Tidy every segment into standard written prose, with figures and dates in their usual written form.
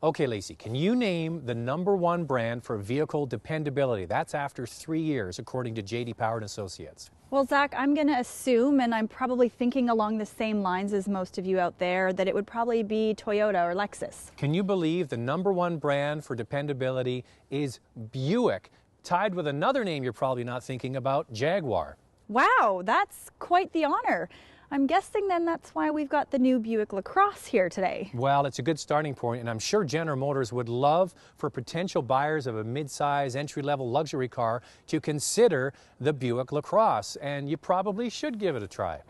Okay, Lacey, can you name the #1 brand for vehicle dependability? That's after 3 years, according to J.D. Power and Associates. Well, Zach, I'm going to assume, and I'm probably thinking along the same lines as most of you out there, that it would probably be Toyota or Lexus. Can you believe the #1 brand for dependability is Buick, tied with another name you're probably not thinking about, Jaguar? Wow, that's quite the honor. I'm guessing then that's why we've got the new Buick LaCrosse here today. Well, it's a good starting point, and I'm sure General Motors would love for potential buyers of a mid-size, entry-level luxury car to consider the Buick LaCrosse, and you probably should give it a try.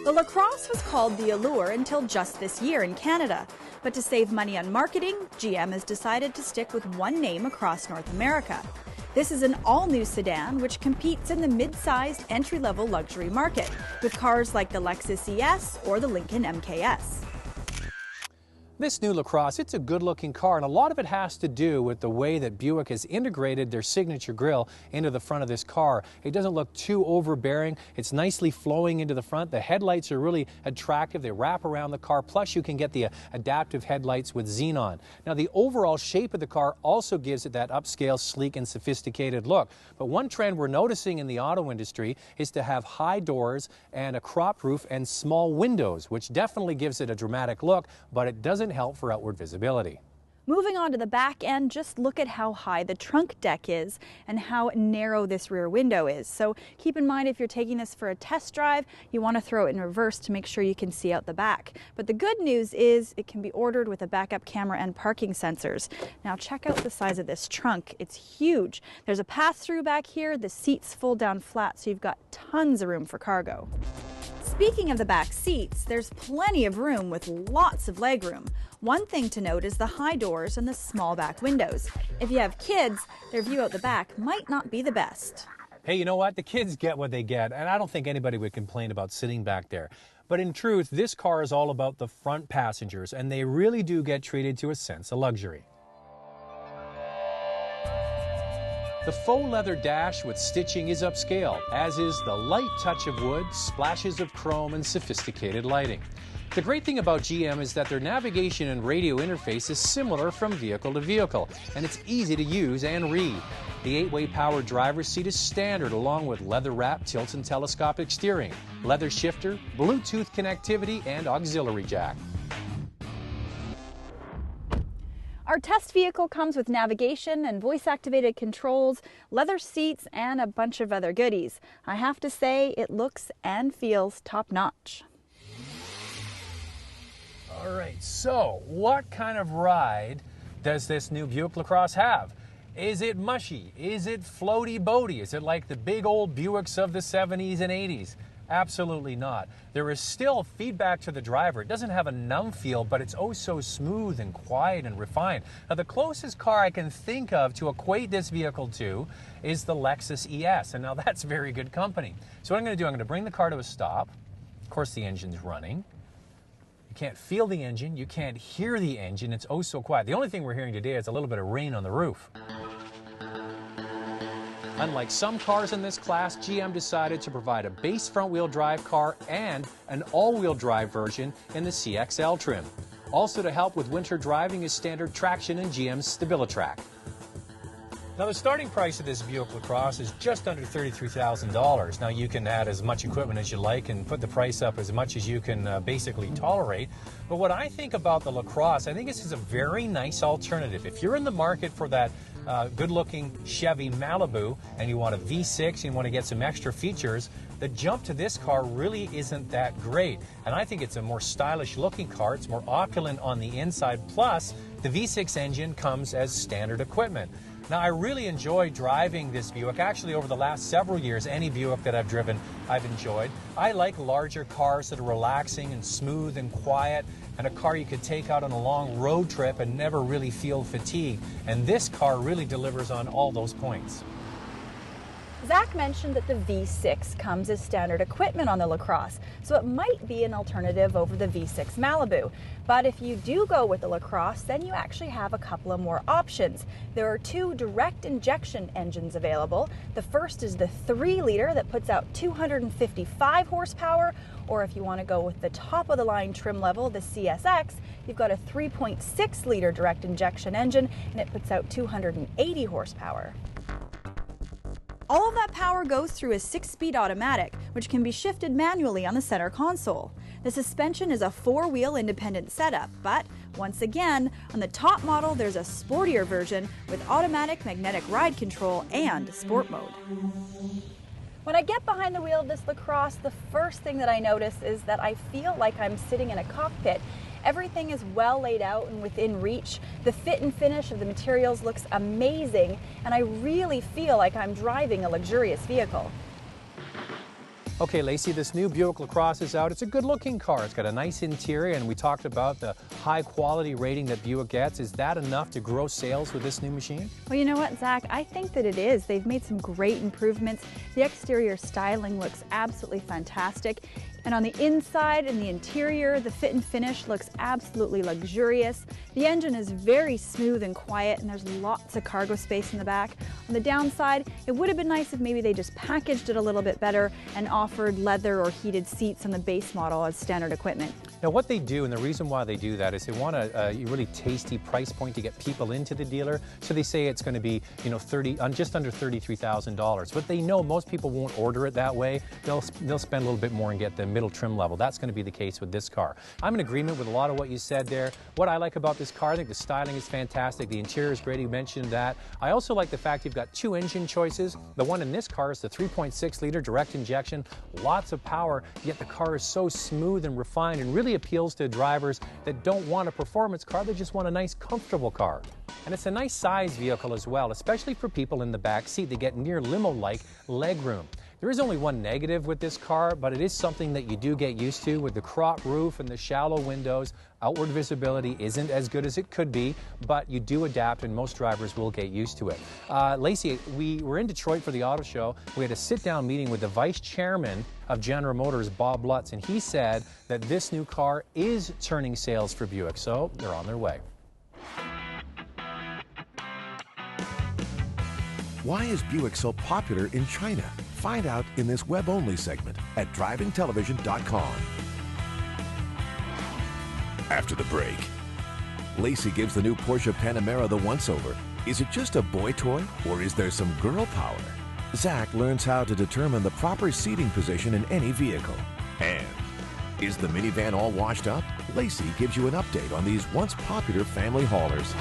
The LaCrosse was called the Allure until just this year in Canada. But to save money on marketing, GM has decided to stick with one name across North America. This is an all-new sedan which competes in the mid-sized entry-level luxury market with cars like the Lexus ES or the Lincoln MKS. This new LaCrosse, it's a good-looking car, and a lot of it has to do with the way that Buick has integrated their signature grille into the front of this car. It doesn't look too overbearing. It's nicely flowing into the front. The headlights are really attractive. They wrap around the car, plus you can get the adaptive headlights with xenon. Now, the overall shape of the car also gives it that upscale, sleek, and sophisticated look. But one trend we're noticing in the auto industry is to have high doors and a cropped roof and small windows, which definitely gives it a dramatic look, but it doesn't help for outward visibility. Moving on to the back end, just look at how high the trunk deck is and how narrow this rear window is. So keep in mind, if you're taking this for a test drive, you want to throw it in reverse to make sure you can see out the back. But the good news is it can be ordered with a backup camera and parking sensors. Now check out the size of this trunk. It's huge. There's a pass-through back here. The seats fold down flat, so you've got tons of room for cargo. Speaking of the back seats, there's plenty of room with lots of legroom. One thing to note is the high doors and the small back windows. If you have kids, their view out the back might not be the best. Hey, you know what? The kids get what they get, and I don't think anybody would complain about sitting back there. But in truth, this car is all about the front passengers, and they really do get treated to a sense of luxury. The faux leather dash with stitching is upscale, as is the light touch of wood, splashes of chrome, and sophisticated lighting. The great thing about GM is that their navigation and radio interface is similar from vehicle to vehicle, and it's easy to use and read. The 8-way power driver's seat is standard, along with leather-wrapped tilt and telescopic steering, leather shifter, Bluetooth connectivity, and auxiliary jack. Our test vehicle comes with navigation and voice-activated controls, leather seats, and a bunch of other goodies. I have to say, it looks and feels top-notch. All right, so what kind of ride does this new Buick LaCrosse have? Is it mushy? Is it floaty-boaty? Is it like the big old Buicks of the 70s and 80s? Absolutely not. There is still feedback to the driver. It doesn't have a numb feel, but it's oh so smooth and quiet and refined. Now, the closest car I can think of to equate this vehicle to is the Lexus ES, and now that's very good company. So what I'm going to do, I'm going to bring the car to a stop. Of course, the engine's running. You can't feel the engine. You can't hear the engine. It's oh so quiet. The only thing we're hearing today is a little bit of rain on the roof. Unlike some cars in this class, GM decided to provide a base front-wheel drive car and an all-wheel drive version in the CXL trim. Also to help with winter driving is standard traction in GM's StabiliTrak. Now, the starting price of this Buick LaCrosse is just under $33,000. Now, you can add as much equipment as you like and put the price up as much as you can basically tolerate. But what I think about the LaCrosse, I think this is a very nice alternative. If you're in the market for that good-looking Chevy Malibu and you want a V6 and you want to get some extra features, the jump to this car really isn't that great. And I think it's a more stylish-looking car. It's more opulent on the inside. Plus, the V6 engine comes as standard equipment. Now, I really enjoy driving this Buick. Actually, over the last several years, any Buick that I've driven, I've enjoyed. I like larger cars that are relaxing and smooth and quiet, and a car you could take out on a long road trip and never really feel fatigue. And this car really delivers on all those points. Zach mentioned that the V6 comes as standard equipment on the LaCrosse, so it might be an alternative over the V6 Malibu. But if you do go with the LaCrosse, then you actually have a couple of more options. There are two direct injection engines available. The first is the 3-liter that puts out 255 horsepower, or if you want to go with the top of the line trim level, the CSX, you've got a 3.6-liter direct injection engine, and it puts out 280 horsepower. All of that power goes through a 6-speed automatic, which can be shifted manually on the center console. The suspension is a 4-wheel independent setup, but once again, on the top model there's a sportier version with automatic magnetic ride control and sport mode. When I get behind the wheel of this LaCrosse, the first thing that I notice is that I feel like I'm sitting in a cockpit. Everything is well laid out and within reach. The fit and finish of the materials looks amazing, and I really feel like I'm driving a luxurious vehicle. Okay, Lacey, this new Buick LaCrosse is out. It's a good-looking car. It's got a nice interior, and we talked about the high-quality rating that Buick gets. Is that enough to grow sales with this new machine? Well, you know what, Zach? I think that it is. They've made some great improvements. The exterior styling looks absolutely fantastic. And on the inside and the interior, the fit and finish looks absolutely luxurious. The engine is very smooth and quiet, and there's lots of cargo space in the back. On the downside, it would have been nice if maybe they just packaged it a little bit better and offered leather or heated seats on the base model as standard equipment. Now, what they do, and the reason why they do that, is they want a really tasty price point to get people into the dealer. So they say it's going to be, just under $33,000. But they know most people won't order it that way. They'll spend a little bit more and get the middle trim level. That's going to be the case with this car. I'm in agreement with a lot of what you said there. What I like about this car, I think the styling is fantastic. The interior is great. You mentioned that. I also like the fact you've got two engine choices. The one in this car is the 3.6-liter direct injection. Lots of power, yet the car is so smooth and refined and really appeals to drivers that don't want a performance car. They just want a nice, comfortable car. And it's a nice size vehicle as well, especially for people in the back seat. They get near limo-like leg room. There is only one negative with this car, but it is something that you do get used to with the crop roof and the shallow windows. Outward visibility isn't as good as it could be, but you do adapt and most drivers will get used to it. Lacey, we were in Detroit for the auto show. We had a sit-down meeting with the vice chairman of General Motors, Bob Lutz, and he said that this new car is turning sales for Buick, so they're on their way. Why is Buick so popular in China? Find out in this web-only segment at drivingtelevision.com. After the break, Lacey gives the new Porsche Panamera the once-over. Is it just a boy toy, or is there some girl power? Zach learns how to determine the proper seating position in any vehicle. And is the minivan all washed up? Lacey gives you an update on these once popular family haulers.